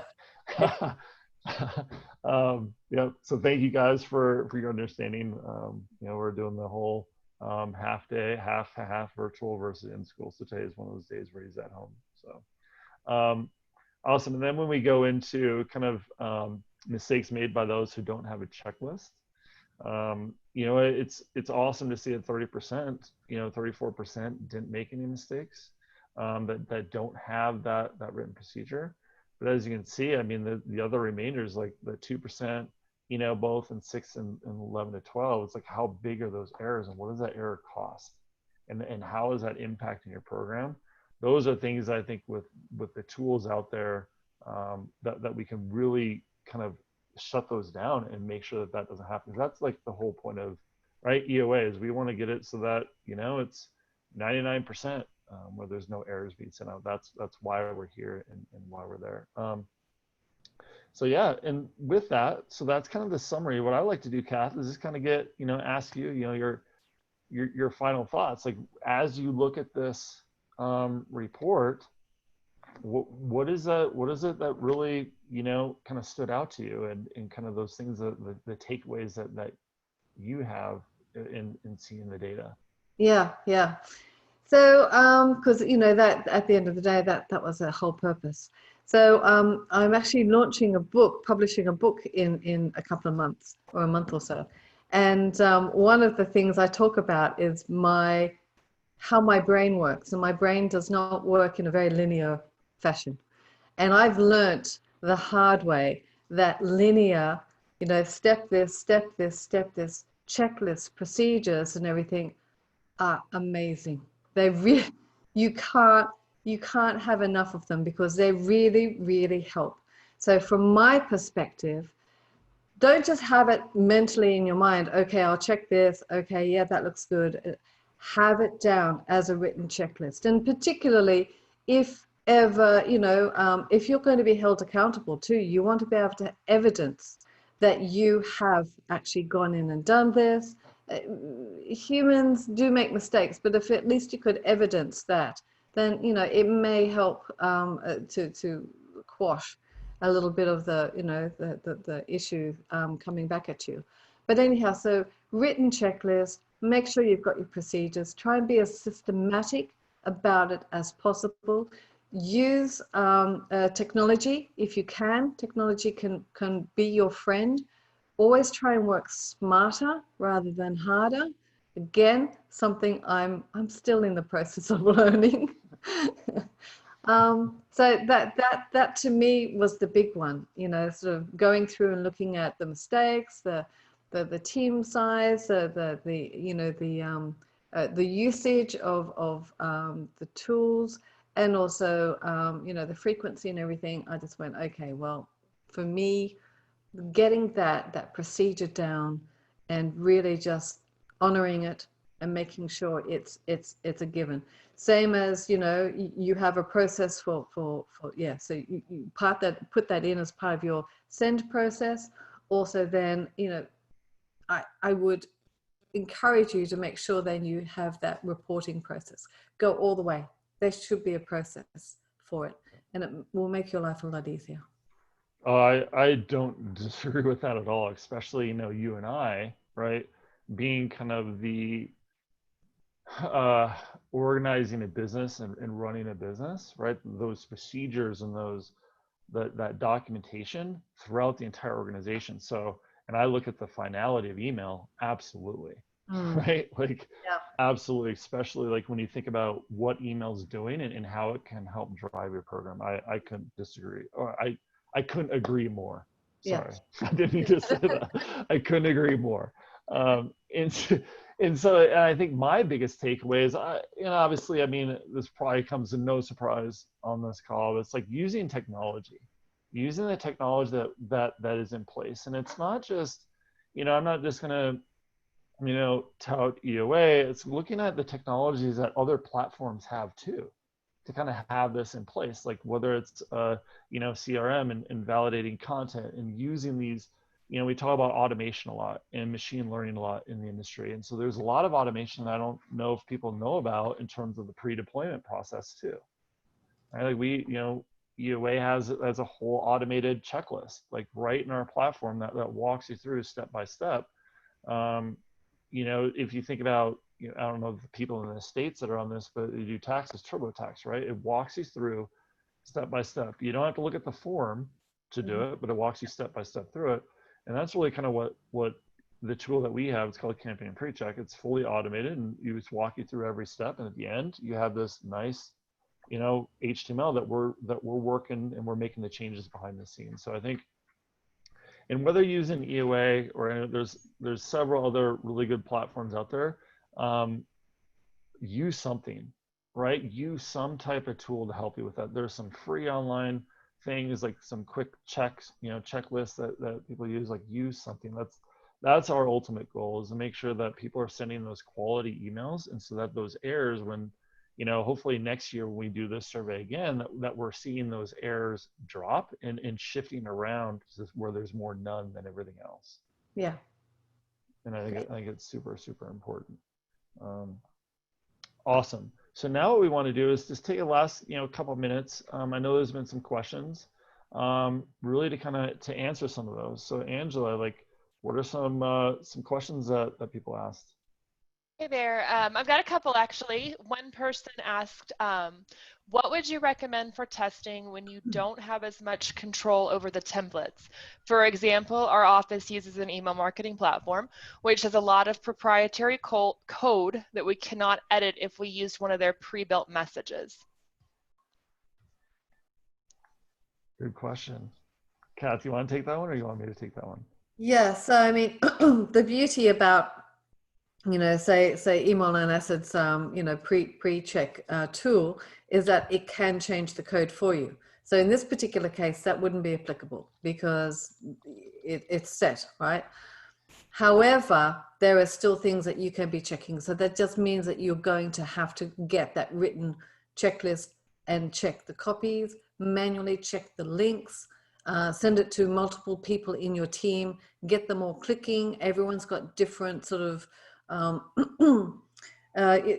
it. yeah, so thank you guys for your understanding. We're doing the whole half day, half to half virtual versus in school. So today is one of those days where he's at home. So awesome. And then when we go into kind of mistakes made by those who don't have a checklist, it's awesome to see that 30%, 34% didn't make any mistakes, that don't have that written procedure. But as you can see, I mean, the other remainders, like the 2%, both in 6 and 11 to 12, it's like, how big are those errors and what does that error cost? And how is that impacting your program? Those are things I think with the tools out there, that we can really kind of shut those down and make sure that that doesn't happen. That's like the whole point of, right, EOA is we want to get it so that, it's 99% where there's no errors being sent out. That's why we're here and why we're there. So yeah, and with that, so that's kind of the summary. What I like to do, Kath, is just kind of get, ask you, your final thoughts. Like as you look at this report, what is that? What is it that really, kind of stood out to you, and kind of those things that the takeaways that you have in seeing the data? Yeah, yeah. So, because that at the end of the day, that was the whole purpose. So, I'm actually launching a book, publishing a book in a couple of months or a month or so. And one of the things I talk about is how my brain works, and my brain does not work in a very linear fashion. And I've learnt the hard way that linear, step this, step this, step this, checklists, procedures, and everything are amazing. They really, you can't you can't have enough of them because they really, really help. So from my perspective, don't just have it mentally in your mind. Okay, I'll check this. Okay, yeah, that looks good. Have it down as a written checklist. And particularly if ever, if you're going to be held accountable too, you want to be able to evidence that you have actually gone in and done this. Humans do make mistakes, but if at least you could evidence that, then it may help to quash a little bit of the issue coming back at you. But anyhow, so written checklist, make sure you've got your procedures, try and be as systematic about it as possible. Use technology if you can. Technology can be your friend. Always try and work smarter rather than harder. Again, something I'm still in the process of learning. So that to me was the big one, sort of going through and looking at the mistakes, the team size, the usage of the tools, and also the frequency and everything. I just went, okay, well, for me, getting that procedure down and really just honoring it and making sure it's a given. Same as you have a process for yeah, so you put that in as part of your send process. Also then I would encourage you to make sure then you have that reporting process go all the way. There should be a process for it, and it will make your life a lot easier. Oh, I don't disagree with that at all, especially, you and I, right? Being kind of the uh, organizing a business and running a business, right? Those procedures and that documentation throughout the entire organization. So, and I look at the finality of email, absolutely, Mm, right? Like, yeah. absolutely, especially like when you think about what email's doing and how it can help drive your program. I couldn't disagree, or I couldn't agree more. Yeah. Sorry, I didn't mean to say that. I couldn't agree more. And I think my biggest takeaway is, obviously, I mean, this probably comes as no surprise on this call, but it's like using technology, using the technology that is in place. And it's not just, I'm not just going to, tout EOA. It's looking at the technologies that other platforms have too, to kind of have this in place, like whether it's CRM and validating content and using these. We talk about automation a lot and machine learning a lot in the industry, and so there's a lot of automation that I don't know if people know about in terms of the pre-deployment process too. Right? Like EOA has a whole automated checklist, like right in our platform that walks you through step by step. um, if you think about, I don't know the people in the States that are on this, but they do taxes, TurboTax, right? It walks you through step by step. You don't have to look at the form to do it, but it walks you step by step through it. And that's really kind of what the tool that we have, it's called Campaign Pre-Check. It's fully automated, and you just walk you through every step. And at the end, you have this nice, HTML that we're working and we're making the changes behind the scenes. So I think, and whether using EOA or there's several other really good platforms out there, um, use something, right? Use some type of tool to help you with that. There's some free online things, like some quick checks, checklists that people use, like use something. That's our ultimate goal, is to make sure that people are sending those quality emails, and so that those errors, when hopefully next year when we do this survey again, that we're seeing those errors drop and shifting around where there's more none than everything else. Yeah. And I think it's super, super important. Awesome. So now what we want to do is just take a last, couple of minutes. I know there's been some questions, really to answer some of those. So Angela, like, what are some questions that people asked? Hey there. I've got a couple actually. One person asked, what would you recommend for testing when you don't have as much control over the templates? For example, our office uses an email marketing platform, which has a lot of proprietary code that we cannot edit if we used one of their pre-built messages. Good question. Kath, you want to take that one, or you want me to take that one? Yeah. So, I mean, the beauty about, say email and acids, pre-check tool is that it can change the code for you. So in this particular case, that wouldn't be applicable because it's set, right? However, there are still things that you can be checking. So that just means that you're going to have to get that written checklist and check the copies, manually check the links, send it to multiple people in your team, get them all clicking. Everyone's got different sort of,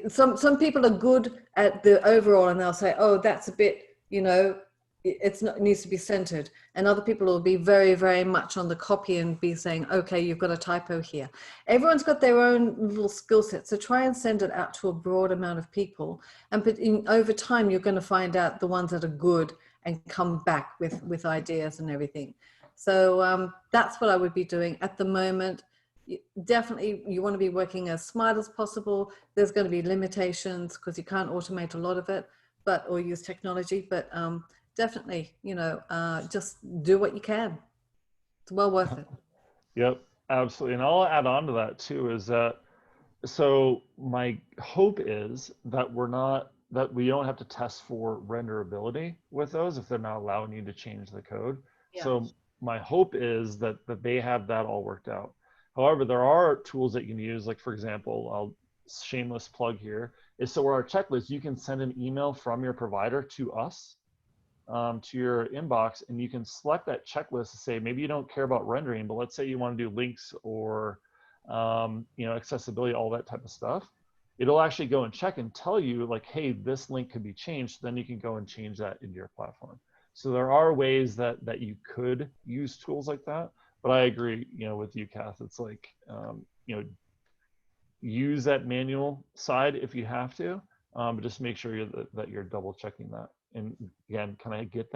some people are good at the overall and they'll say, oh, that's a bit, it needs to be centered. And other people will be very, very much on the copy and be saying, okay, you've got a typo here. Everyone's got their own little skill set. So try and send it out to a broad amount of people. And over time, you're going to find out the ones that are good and come back with ideas and everything. So that's what I would be doing at the moment. Definitely, you want to be working as smart as possible. There's going to be limitations because you can't automate a lot of it, or use technology. But definitely, just do what you can. It's well worth it. Yep, absolutely. And I'll add on to that too, is that, so my hope is that we don't have to test for renderability with those if they're not allowing you to change the code. Yeah. So my hope is that they have that all worked out. However, there are tools that you can use, like for example, I'll shameless plug here, is so our checklist, you can send an email from your provider to us, to your inbox, and you can select that checklist to say, maybe you don't care about rendering, but let's say you want to do links or accessibility, all that type of stuff. It'll actually go and check and tell you like, hey, this link could be changed. Then you can go and change that into your platform. So there are ways that you could use tools like that. But I agree, with you, Kath. It's like, use that manual side if you have to, but just make sure that you're double checking that. And again, kind of get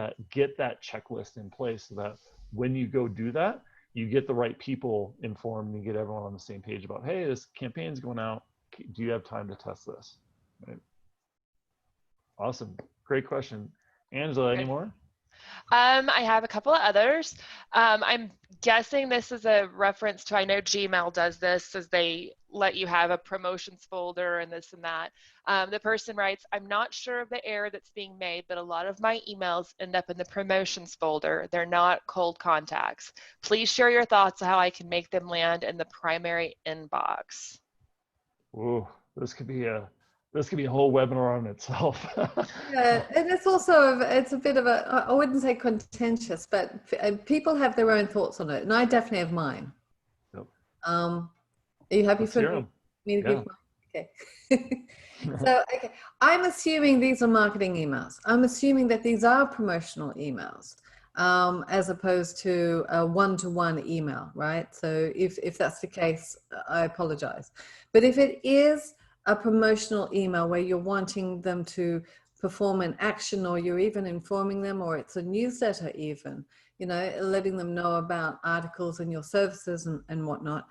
that checklist in place so that when you go do that, you get the right people informed and you get everyone on the same page about, hey, this campaign's going out. Do you have time to test this? Right. Awesome. Great question. Angela, any more? I have a couple of others. I'm guessing this is a reference to, I know Gmail does this, as they let you have a promotions folder and this and that. The person writes, I'm not sure of the error that's being made, but a lot of my emails end up in the promotions folder. They're not cold contacts. Please share your thoughts on how I can make them land in the primary inbox. Ooh, this could be a whole webinar on itself. Yeah, and it's a bit of a, I wouldn't say contentious, but people have their own thoughts on it, and I definitely have mine. Yep. Are you happy for me to give mine? Okay. So, okay, I'm assuming these are marketing emails. I'm assuming that these are promotional emails, as opposed to a one-to-one email, right? So if that's the case, I apologize. But if it is a promotional email where you're wanting them to perform an action, or you're even informing them, or it's a newsletter even, letting them know about articles and your services and whatnot,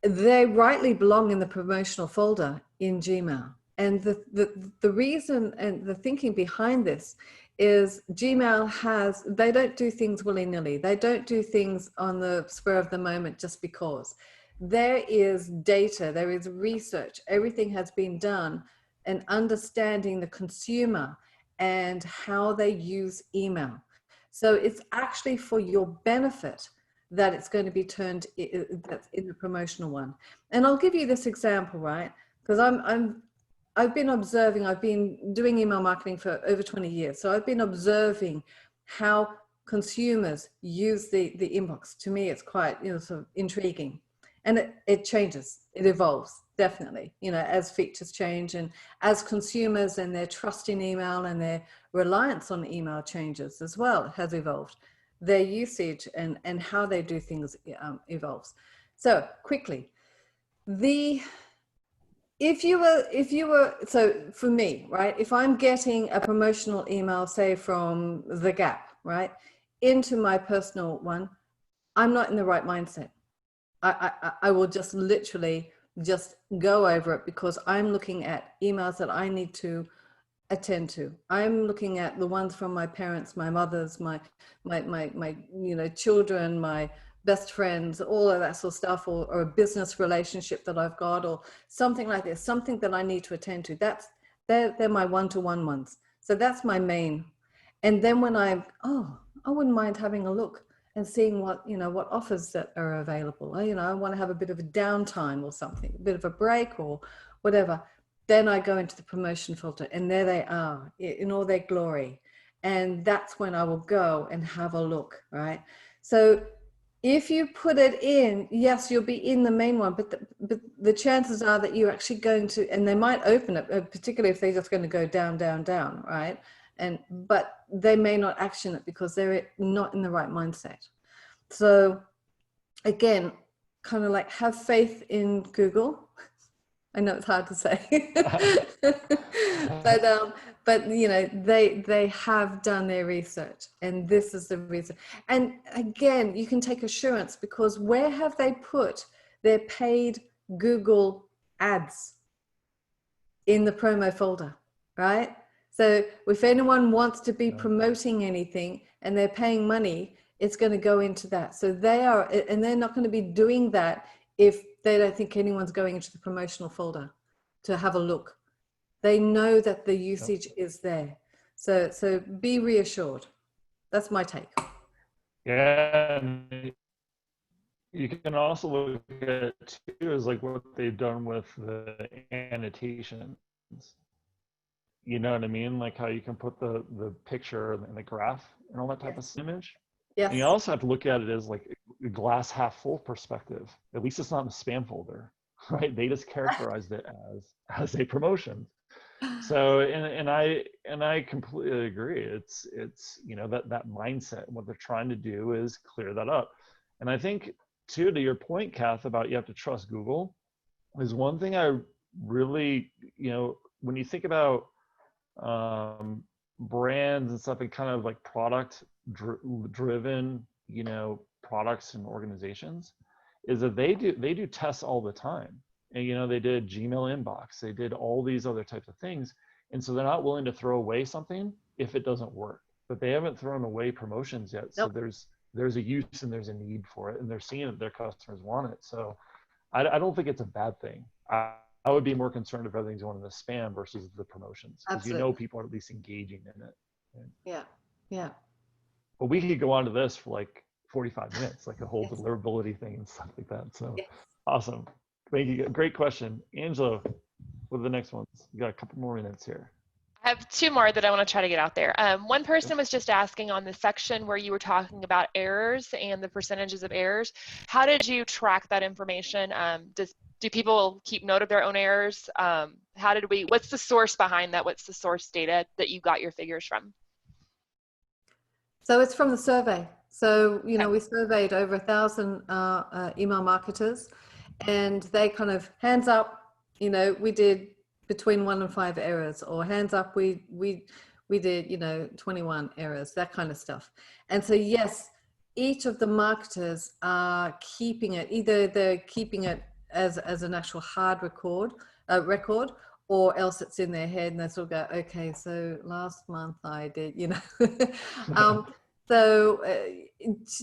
they rightly belong in the promotional folder in Gmail. And the reason and the thinking behind this is Gmail they don't do things willy-nilly. They don't do things on the spur of the moment just because. There is data, there is research, everything has been done, and understanding the consumer and how they use email. So it's actually for your benefit that it's going to be turned that's in the promotional one. And I'll give you this example, right? Because I've been observing, I've been doing email marketing for over 20 years. So I've been observing how consumers use the inbox. To me, it's quite, sort of intriguing. And it changes, it evolves, definitely, as features change and as consumers and their trust in email and their reliance on email changes as well, has evolved. Their usage and how they do things evolves. So quickly, if you were, so for me, right, if I'm getting a promotional email, say from The Gap, right, into my personal one, I'm not in the right mindset. I will just literally just go over it because I'm looking at emails that I need to attend to. I'm looking at the ones from my parents, my mothers, my children, my best friends, all of that sort of stuff, or a business relationship that I've got, or something like this, something that I need to attend to. They're my one-to-one ones. So that's my main. And then when I wouldn't mind having a look and seeing what offers that are available. I want to have a bit of a downtime or something, a bit of a break or whatever. Then I go into the promotion filter and there they are in all their glory. And that's when I will go and have a look, right? So if you put it in, yes, you'll be in the main one, but the chances are that you're actually going to, and they might open it, particularly if they're just going to go down, down, down, right? But they may not action it because they're not in the right mindset. So again, kind of like have faith in Google. I know it's hard to say, but they have done their research, and this is the reason. And again, you can take assurance because where have they put their paid Google ads? In the promo folder, right? So if anyone wants to be promoting anything and they're paying money, it's going to go into that. So they're not going to be doing that if they don't think anyone's going into the promotional folder to have a look. They know that the usage is there. So be reassured. That's my take. Yeah. You can also look at it too as like what they've done with the annotations. You know what I mean? Like how you can put the picture and the graph and all that type of image. Yes. And you also have to look at it as like a glass half full perspective. At least it's not in the spam folder, right? They just characterized it as a promotion. So and I completely agree. It's that mindset. What they're trying to do is clear that up. And I think too, to your point, Kath, about you have to trust Google, is one thing I really, when you think about brands and stuff and kind of like product driven, products and organizations, is that they do tests all the time. And, they did Gmail inbox, they did all these other types of things. And so they're not willing to throw away something if it doesn't work, but they haven't thrown away promotions yet. So there's a use and there's a need for it, and they're seeing that their customers want it. So I don't think it's a bad thing. I would be more concerned if everything's going in the spam versus the promotions, because people are at least engaging in it. Yeah. But we could go on to this for like 45 minutes, like a whole deliverability thing and stuff like that. So awesome. Thank you. Great question. Angela, what are the next ones? We got a couple more minutes here. I have two more that I want to try to get out there. One person was just asking on the section where you were talking about errors and the percentages of errors. How did you track that information? Do people keep note of their own errors? What's the source behind that? What's the source data that you got your figures from? So it's from the survey. So, we surveyed over 1,000 email marketers, and they kind of hands up, we did between 1 and 5 errors, or hands up, we did 21 errors, that kind of stuff. And so yes, each of the marketers are keeping it, either they're keeping it as an actual hard record, or else it's in their head and they sort of go, okay, so last month I did, So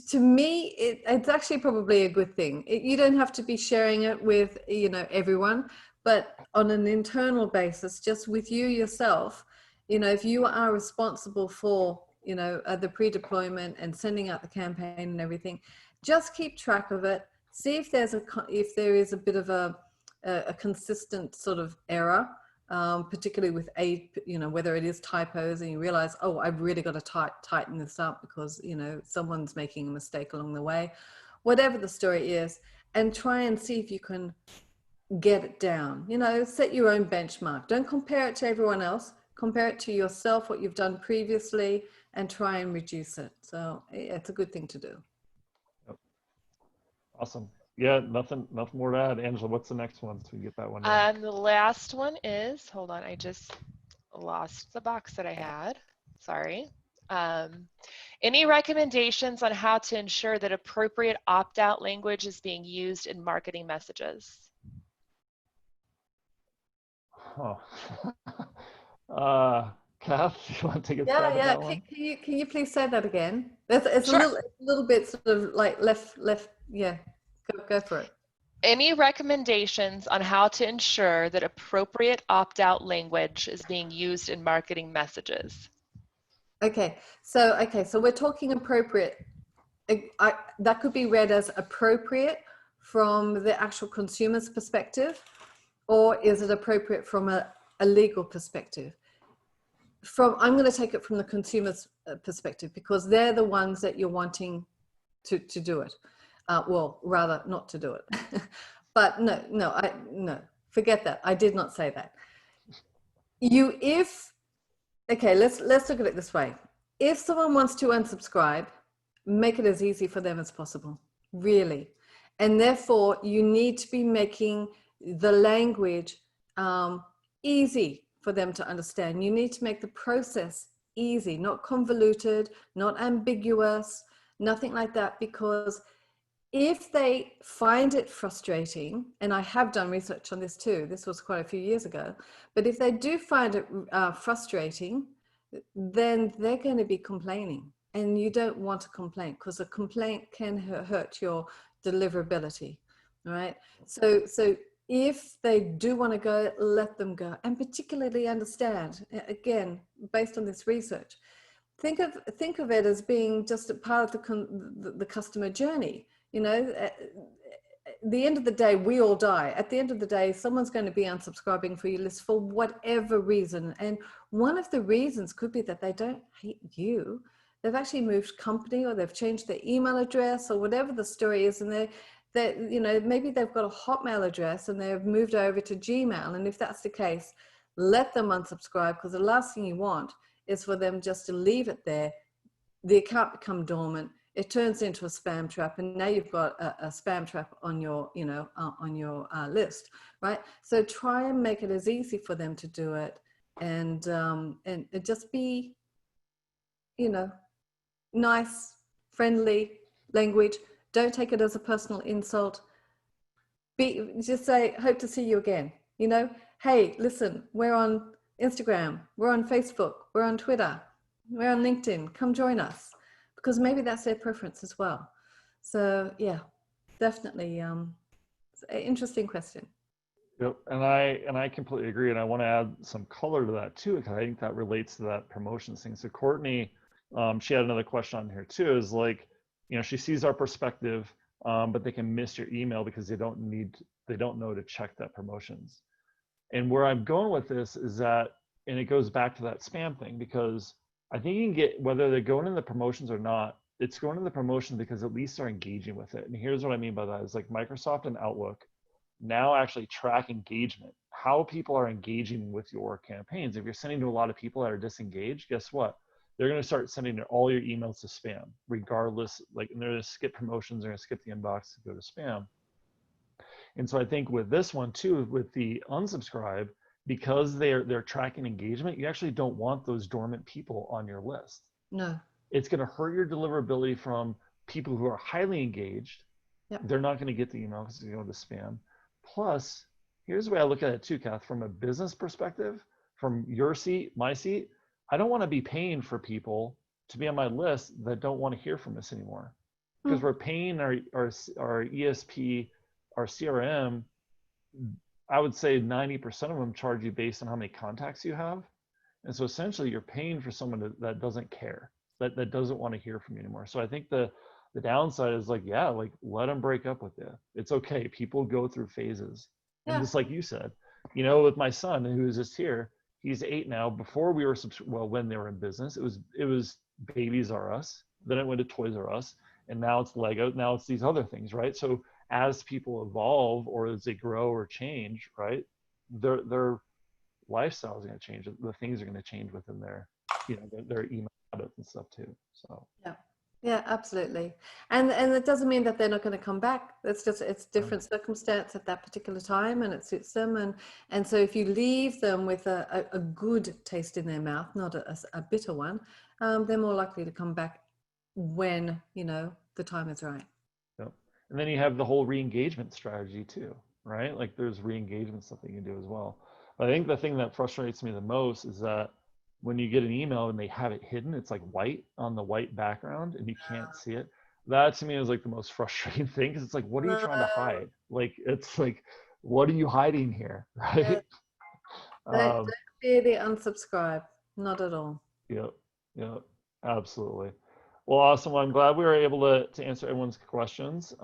to me, it's actually probably a good thing. You don't have to be sharing it with, everyone, but on an internal basis, just with you yourself, if you are responsible for, the pre-deployment and sending out the campaign and everything, just keep track of it. See if there is a bit of a consistent sort of error, particularly with whether it is typos and you realize, oh, I've really got to tighten this up because, someone's making a mistake along the way, whatever the story is, and try and see if you can get it down. Set your own benchmark. Don't compare it to everyone else. Compare it to yourself, what you've done previously, and try and reduce it. So it's a good thing to do. Yep. Awesome. Yeah, nothing more to add. Angela, what's the next one so we can get that one done? The last one is, hold on, I just lost the box that I had. Sorry. Any recommendations on how to ensure that appropriate opt-out language is being used in marketing messages? Huh. Kath, you want to take a stab at Yeah. that one? Can you please say that again? It's Sure. a little bit sort of like left. Yeah, go for it. Any recommendations on how to ensure that appropriate opt-out language is being used in marketing messages? Okay, so we're talking appropriate. That could be read as appropriate from the actual consumer's perspective, or is it appropriate from a legal perspective? I'm going to take it from the consumer's perspective because they're the ones that you're wanting to do it. Well, rather not to do it. But no, forget that. I did not say that. Okay, let's look at it this way. If someone wants to unsubscribe, make it as easy for them as possible, really. And therefore, you need to be making the language easy for them to understand. You need to make the process easy, not convoluted, not ambiguous, nothing like that, because if they find it frustrating, and I have done research on this too, this was quite a few years ago, but if they do find it frustrating, then they're going to be complaining. And you don't want a complaint because a complaint can hurt your deliverability, right? So if they do want to go, let them go. And particularly understand, again, based on this research, think of it as being just a part of the customer journey. At the end of the day, we all die. At the end of the day, someone's going to be unsubscribing for your list for whatever reason. And one of the reasons could be that they don't hate you. They've actually moved company, or they've changed their email address, or whatever the story is. And maybe they've got a Hotmail address and they've moved over to Gmail. And if that's the case, let them unsubscribe, because the last thing you want is for them just to leave it there. The account become dormant. It turns into a spam trap, and now you've got a spam trap on your, list, right? So try and make it as easy for them to do it, and just be, nice, friendly language. Don't take it as a personal insult. Just say, hope to see you again. Hey, listen, we're on Instagram, we're on Facebook, we're on Twitter, we're on LinkedIn. Come join us, because maybe that's their preference as well. So yeah, definitely it's an interesting question. Yep, and I completely agree, and I want to add some color to that too, because I think that relates to that promotions thing. So Courtney, she had another question on here too, is like, she sees our perspective, but they can miss your email because they don't know to check that promotions. And where I'm going with this is that, and it goes back to that spam thing, because I think you can get, whether they're going in the promotions or not, it's going in the promotions because at least they're engaging with it. And here's what I mean by that is like Microsoft and Outlook now actually track engagement, how people are engaging with your campaigns. If you're sending to a lot of people that are disengaged, guess what? They're going to start sending all your emails to spam, regardless. Like, and they're going to skip promotions, they're going to skip the inbox to go to spam. And so I think with this one too, with the unsubscribe, because they're tracking engagement, you actually don't want those dormant people on your list. No. It's going to hurt your deliverability from people who are highly engaged. Yep. They're not going to get the email because they go to spam. Plus, here's the way I look at it too, Kath, from a business perspective, from your seat, my seat, I don't want to be paying for people to be on my list that don't want to hear from us anymore, because we're paying our ESP, our CRM. I would say 90% of them charge you based on how many contacts you have. And so essentially you're paying for someone that doesn't care, that doesn't want to hear from you anymore. So I think the downside is like, yeah, like let them break up with you. It's okay. People go through phases. And Yeah. just like you said, you know, with my son who is just here, he's 8 now. Before we were, well, when they were in business, it was Babies R Us. Then it went to Toys R Us. And now it's Lego. Now it's these other things, right? So as people evolve or as they grow or change, right, their lifestyle is going to change. The things are going to change within their, you know, their email habits and stuff too. So Yeah. Yeah, absolutely. And it doesn't mean that they're not going to come back. It's just, it's different circumstance at that particular time, and it suits them. And so if you leave them with a good taste in their mouth, not a bitter one, they're more likely to come back when, you know, the time is right. yep. And then you have the whole re-engagement strategy too, right? Like there's re-engagement stuff that you can do as well. But I think the thing that frustrates me the most is that when you get an email and they have it hidden, it's like white on the white background and you can't see it. That to me is like the most frustrating thing because it's like, what are you No, trying to hide? Like it's like, what are you hiding here, yeah, right? don't fear the unsubscribe. Not at all. Yep, yep, absolutely. Well, awesome. Well, I'm glad we were able to answer everyone's questions.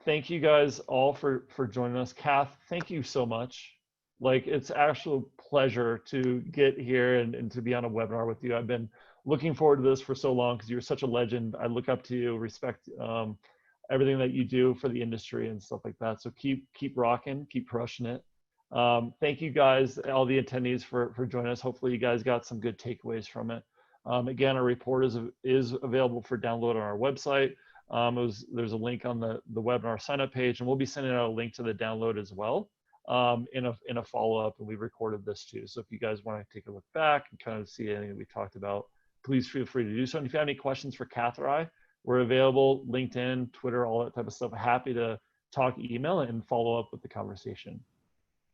Thank you guys all for joining us. Kath, thank you so much. Like it's actual pleasure to get here and to be on a webinar with you. I've been looking forward to this for so long because you're such a legend. I look up to you, respect everything that you do for the industry and stuff like that. So keep rocking, keep crushing it. Thank you guys, all the attendees for joining us. Hopefully you guys got some good takeaways from it. Again, our report is available for download on our website. There's a link on the webinar sign up page, and we'll be sending out a link to the download as well in a follow up. And we recorded this too. So if you guys want to take a look back and kind of see anything we talked about, please feel free to do so. And if you have any questions for Kath or I, we're available LinkedIn, Twitter, all that type of stuff. Happy to talk, email, and follow up with the conversation.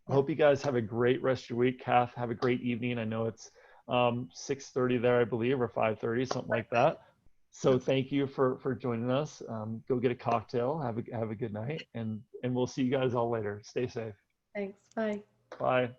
I Yeah. hope you guys have a great rest of your week. Kath, have a great evening. I know it's 6:30 there, I believe, or 5:30, something like that. So thank you for joining us. Go get a cocktail. Have a good night, and we'll see you guys all later. Stay safe. Thanks. Bye. Bye.